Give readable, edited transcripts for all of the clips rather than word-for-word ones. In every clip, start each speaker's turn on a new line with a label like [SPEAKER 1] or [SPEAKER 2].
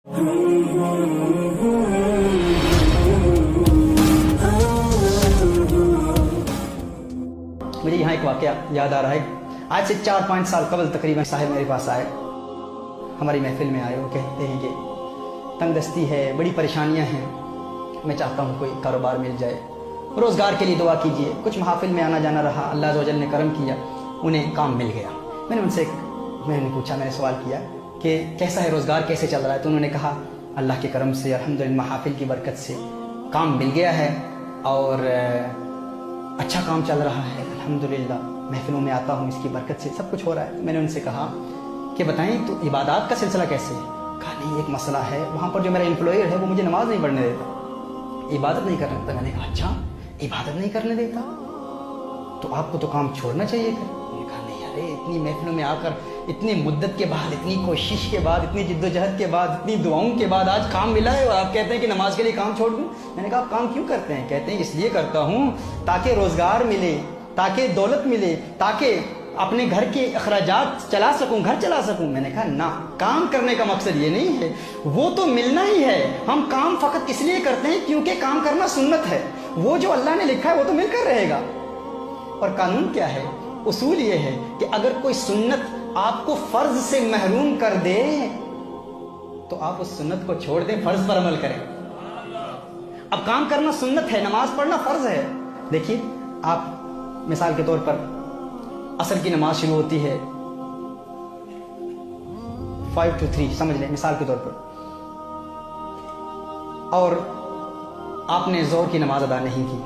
[SPEAKER 1] मुझे यहाँ एक वाक़या याद आ रहा है। आज से 4-5 साल कबल तकरीबन साहिब मेरे पास आए, हमारी महफिल में आए। वो कहते हैं कि तंगदस्ती है, बड़ी परेशानियाँ हैं, मैं चाहता हूँ कोई कारोबार मिल जाए, रोज़गार के लिए दुआ कीजिए। कुछ महफिल में आना जाना रहा, अल्लाह अज़्ज़ व जल ने करम किया, उन्हें काम मिल गया। मैंने पूछा, मैंने सवाल किया कि कैसा है रोज़गार, कैसे चल रहा है? तो उन्होंने कहा अल्लाह के करम से अल्हम्दुलिल्लाह महफिल की बरकत से काम मिल गया है और अच्छा काम चल रहा है अल्हम्दुलिल्लाह, महफिलों में आता हूँ, इसकी बरकत से सब कुछ हो रहा है। तो मैंने उनसे कहा कि बताएं तो इबादत का सिलसिला कैसे है? कहा नहीं, एक मसला है, वहाँ पर जो मेरा एम्प्लॉयर है वो मुझे नमाज नहीं पढ़ने देता, इबादत नहीं करने देता। मैंने कहा अच्छा, इबादत नहीं करने देता तो आपको तो काम छोड़ना चाहिए। मैंने कहा नहीं, अरे इतनी महफिलों में आकर, इतनी मुद्दत के बाद, इतनी कोशिश के बाद, इतनी जिद्दोजहद के बाद, इतनी दुआओं के बाद आज काम मिला है और आप कहते हैं कि नमाज के लिए काम छोड़ दूं। मैंने कहा आप काम क्यों करते हैं? कहते हैं इसलिए करता हूँ ताकि रोजगार मिले, ताकि दौलत मिले, ताकि अपने घर के अखराजात चला सकूं, घर चला सकूं। मैंने कहा ना, काम करने का मकसद ये नहीं है, वो तो मिलना ही है। हम काम फकत इसलिए करते हैं क्योंकि काम करना सुन्नत है, वो जो अल्लाह ने लिखा है वो तो मिलकर रहेगा। और कानून क्या है? उसूल ये है कि अगर कोई सुन्नत आपको फर्ज से महरूम कर दे तो आप उस सुन्नत को छोड़ दें, फर्ज पर अमल करें। अब काम करना सुन्नत है, नमाज पढ़ना फर्ज है। देखिए, आप मिसाल के तौर पर असर की नमाज शुरू होती है 5 to 3 समझ लें मिसाल के तौर पर, और आपने जोर की नमाज अदा नहीं की,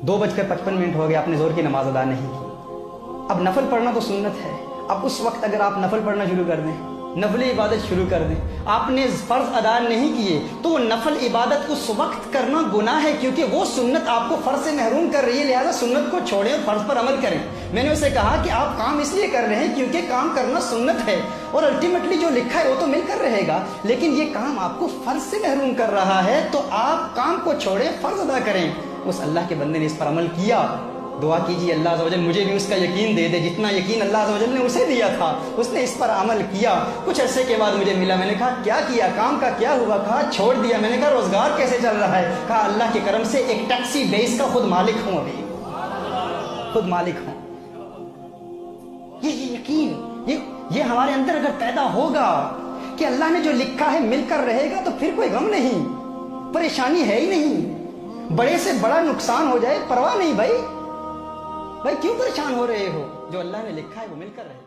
[SPEAKER 1] 2:55 हो गए, आपने जोर की नमाज अदा नहीं की। अब नफल पढ़ना तो सुन्नत है। अब उस वक्त अगर आप नफल पढ़ना शुरू कर दें, नफल इबादत शुरू कर दें, आपने फर्ज अदा नहीं किए तो नफल इबादत उस वक्त करना गुनाह है, क्योंकि वो सुन्नत आपको फर्ज से महरूम कर रही है। लिहाजा सुन्नत को छोड़ें और फर्ज पर अमल करें। मैंने उसे कहा कि आप काम इसलिए कर रहे हैं क्योंकि काम करना सुन्नत है और अल्टीमेटली जो लिखा है वो तो मिलकर रहेगा, लेकिन ये काम आपको फर्ज से महरूम कर रहा है तो आप काम को छोड़ें, फर्ज अदा करें। उस अल्लाह के बंदे ने इस पर अमल किया। दुआ कीजिए अल्लाह अज़्ज़ व जल मुझे भी उसका यकीन दे दे जितना यकीन अल्लाह अज़्ज़ व जल ने उसे दिया था। उसने इस पर अमल किया, कुछ अरसे के बाद मुझे मिला। मैंने कहा क्या किया, काम का क्या हुआ? कहा छोड़ दिया। मैंने कहा रोजगार कैसे चल रहा है? कहा अल्लाह के करम से एक टैक्सी बेस का खुद मालिक हूँ, अभी खुद मालिक हूँ। ये यकीन ये हमारे अंदर अगर पैदा होगा कि अल्लाह ने जो लिखा है मिलकर रहेगा तो फिर कोई गम नहीं, परेशानी है ही नहीं। बड़े से बड़ा नुकसान हो जाए परवाह नहीं भाई क्यों परेशान हो रहे हो? जो अल्लाह ने लिखा है वो मिलकर रहे।